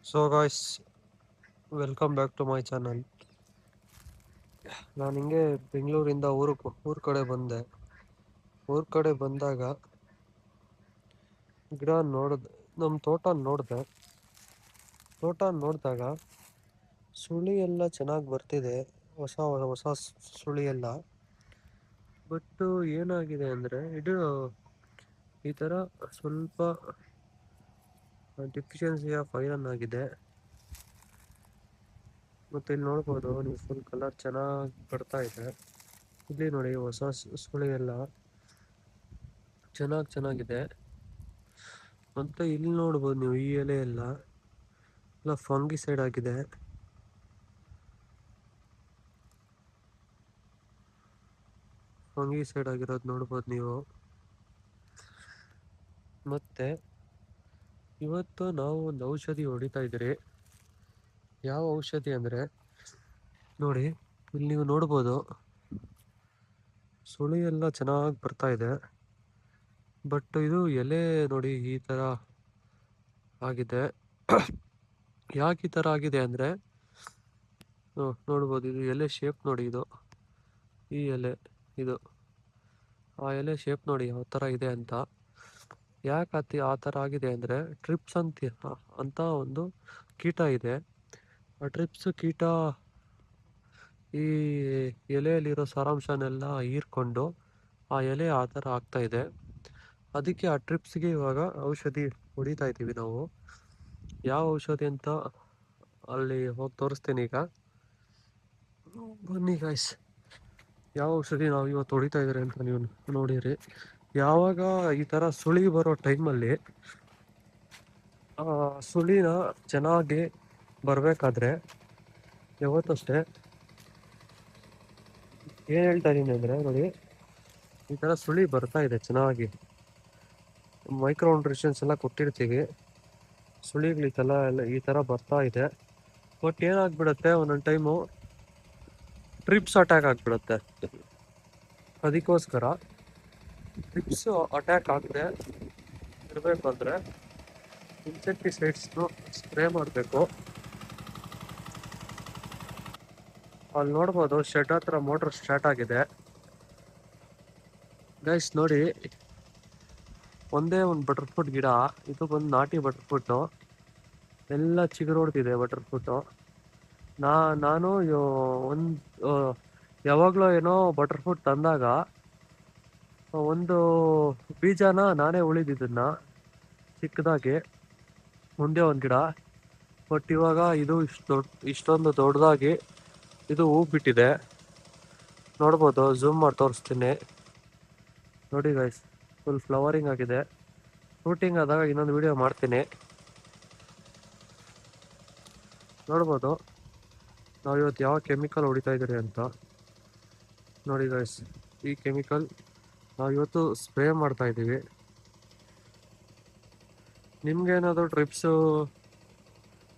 So guys, welcome back to my channel. ನಾನು ಹಿಂಗೆ ಬೆಂಗಳೂರಿಂದ ಊರ ಕಡೆ ಬಂದೆ. ಊರ ಕಡೆ ಬಂದಾಗ ಗಿಡ ನಮ್ಮ ತೋಟ ನೋಡಿದಾಗ ಸುಳಿ ಎಲ್ಲ ಚೆನ್ನಾಗಿ ಬರ್ತಿದೆ, ಹೊಸ ಹೊಸ ಸುಳಿ ಎಲ್ಲ. ಬಟ್ ಏನಾಗಿದೆ ಅಂದರೆ ಇದು ಈ ಥರ ಸ್ವಲ್ಪ ಡಿಫಿಷಿಯನ್ಸಿ ಆಫ್ ಐರನ್ ಆಗಿದೆ. ಮತ್ತು ಇಲ್ಲಿ ನೋಡ್ಬೋದು ನೀವು, ಫುಲ್ ಕಲರ್ ಚೆನ್ನಾಗಿ ಬರ್ತಾ ಇದೆ. ಇಲ್ಲಿ ನೋಡಿ, ಹೊಸ ಸುಳಿ ಎಲ್ಲ ಚೆನ್ನಾಗಿದೆ. ಮತ್ತು ಇಲ್ಲಿ ನೋಡ್ಬೋದು ನೀವು, ಈ ಎಲೆ ಎಲ್ಲ ಫಂಗಿಸೈಡ್ ಆಗಿದೆ. ಫಂಗಿಸೈಡ್ ಆಗಿರೋದು ನೋಡ್ಬೋದು ನೀವು. ಮತ್ತು ಇವತ್ತು ನಾವು ಒಂದು ಔಷಧಿ ಹೊಡಿತಾ ಇದ್ದೀರಿ. ಯಾವ ಔಷಧಿ ಅಂದರೆ ನೋಡಿ, ಇಲ್ಲಿ ನೀವು ನೋಡ್ಬೋದು, ಸುಳಿ ಎಲ್ಲ ಚೆನ್ನಾಗಿ ಬರ್ತಾ ಇದೆ. ಬಟ್ ಇದು ಎಲೆ ನೋಡಿ ಈ ಥರ ಆಗಿದೆ. ಯಾಕೆ ಈ ಥರ ಆಗಿದೆ ಅಂದರೆ ನೋಡ್ಬೋದು, ಇದು ಎಲೆ ಶೇಪ್ ನೋಡಿ, ಈ ಎಲೆ ಇದು ಆ ಎಲೆ ಶೇಪ್ ನೋಡಿ ಯಾವ ಥರ ಇದೆ ಅಂತ. ಯಾಕೆ ಆ ಥರ ಆಗಿದೆ ಅಂದರೆ ಟ್ರಿಪ್ಸ್ ಅಂತ ಒಂದು ಕೀಟ ಇದೆ. ಆ ಟ್ರಿಪ್ಸ್ ಕೀಟ ಈ ಎಲೆಯಲ್ಲಿರೋ ಸಾರಾಂಶನೆಲ್ಲ ಹೀರ್ಕೊಂಡು ಆ ಎಲೆ ಆ ಥರ ಆಗ್ತಾ ಇದೆ. ಅದಕ್ಕೆ ಆ ಟ್ರಿಪ್ಸ್ಗೆ ಇವಾಗ ಔಷಧಿ ಹೊಡಿತಾ ಇದ್ದೀವಿ ನಾವು. ಯಾವ ಔಷಧಿ ಅಂತ ಅಲ್ಲಿ ಹೋಗಿ ತೋರಿಸ್ತೀನಿ ಈಗ. ಬನ್ನಿ ಗಾಯ್ಸ್, ಯಾವ ಔಷಧಿ ನಾವು ಇವತ್ತು ಹೊಡಿತಾ ಇದ್ದೀರಿ ಅಂತ ನೀವು ನೋಡಿರಿ. ಯಾವಾಗ ಈ ಥರ ಸುಳಿ ಬರೋ ಟೈಮಲ್ಲಿ ಸುಳಿನ ಚೆನ್ನಾಗಿ ಬರಬೇಕಾದ್ರೆ ಯಾವತ್ತಷ್ಟೇ ಏನು ಹೇಳ್ತಾ ಇದ್ದೀನಿ ಅಂದರೆ ನೋಡಿ, ಈ ಥರ ಸುಳಿ ಬರ್ತಾ ಇದೆ ಚೆನ್ನಾಗಿ, ಮೈಕ್ರೋ ನ್ಯೂಟ್ರಿಷನ್ಸ್ ಎಲ್ಲ ಕೊಟ್ಟಿರ್ತೀವಿ, ಸುಳಿಗಳು ಈ ಥರ ಬರ್ತಾ ಇದೆ. ಬಟ್ ಏನಾಗ್ಬಿಡುತ್ತೆ, ಒಂದೊಂದು ಟೈಮು ಟ್ರಿಪ್ಸ್ ಅಟ್ಯಾಕ್ ಆಗಿಬಿಡುತ್ತೆ. ಅದಕ್ಕೋಸ್ಕರ ಟ್ರಿಪ್ಸ್ ಅಟ್ಯಾಕ್ ಆಗದೆ ಇರಬೇಕು ಅಂದರೆ ಇನ್ಸೆಕ್ಟಿಸೈಡ್ಸ್ನು ಸ್ಪ್ರೇ ಮಾಡಬೇಕು. ಅಲ್ಲಿ ನೋಡ್ಬೋದು, ಶೆಡ್ ಹತ್ರ ಮೋಟ್ರ್ ಸ್ಟಾರ್ಟ್ ಆಗಿದೆ. ಗೈಸ್ ನೋಡಿ, ಒಂದೇ ಒಂದು ಬಟರ್ಫ್ರೂಟ್ ಗಿಡ, ಇದು ಬಂದು ನಾಟಿ ಬಟರ್ಫ್ರೂಟು, ಎಲ್ಲ ಚಿಗುರೊಡ್ತಿದೆ ಬಟರ್ಫ್ರೂಟು. ನಾನು ಒಂದು ಯಾವಾಗಲೂ ಏನೋ ಬಟರ್ಫ್ರೂಟ್ ತಂದಾಗ ಒಂದು ಬೀಜನ ನಾನೇ ಉಳಿದಿದ್ದನ್ನ ಚಿಕ್ಕದಾಗಿ ಮುಂದೆ ಒಂದು ಗಿಡ. ಬಟ್ ಇವಾಗ ಇದು ಇಷ್ಟೊಂದು ದೊಡ್ಡದಾಗಿ ಇದು ಹೂ ಬಿಟ್ಟಿದೆ. ನೋಡ್ಬೋದು, ಝೂಮ್ ಮಾಡಿ ತೋರಿಸ್ತೀನಿ ನೋಡಿ ಗೈಸ್, ಫುಲ್ ಫ್ಲವರಿಂಗ್ ಆಗಿದೆ. ಫ್ರೂಟಿಂಗ್ ಆದಾಗ ಇನ್ನೊಂದು ವಿಡಿಯೋ ಮಾಡ್ತೀನಿ. ನೋಡ್ಬೋದು ನಾವು ಇವತ್ತು ಯಾವ ಕೆಮಿಕಲ್ ಹೊಡಿತಾ ಇದ್ದೀರಿ ಅಂತ. ನೋಡಿ ಗೈಸ್, ಈ ಕೆಮಿಕಲ್ ನಾವು ಇವತ್ತು ಸ್ಪ್ರೇ ಮಾಡ್ತಾ ಇದ್ದೀವಿ. ನಿಮ್ಗೇನಾದರೂ ಟ್ರಿಪ್ಸು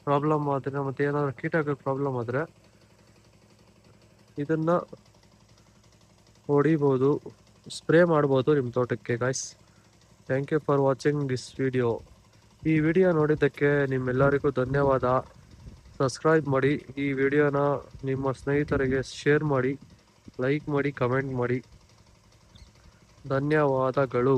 ಪ್ರಾಬ್ಲಮ್ ಆದರೆ, ಮತ್ತು ಏನಾದರೂ ಕೀಟಗಳ ಪ್ರಾಬ್ಲಮ್ ಆದರೆ ಇದನ್ನು ಹೊಡಿಬೋದು, ಸ್ಪ್ರೇ ಮಾಡ್ಬೋದು ನಿಮ್ಮ ತೋಟಕ್ಕೆ. Guys, thank you for watching this video. ಈ ವಿಡಿಯೋ ನೋಡಿದ್ದಕ್ಕೆ ನಿಮ್ಮೆಲ್ಲರಿಗೂ ಧನ್ಯವಾದ. ಸಬ್ಸ್ಕ್ರೈಬ್ ಮಾಡಿ, ಈ ವಿಡಿಯೋನ ನಿಮ್ಮ ಸ್ನೇಹಿತರಿಗೆ ಶೇರ್ ಮಾಡಿ, ಲೈಕ್ ಮಾಡಿ, ಕಮೆಂಟ್ ಮಾಡಿ. ಧನ್ಯವಾದಗಳು.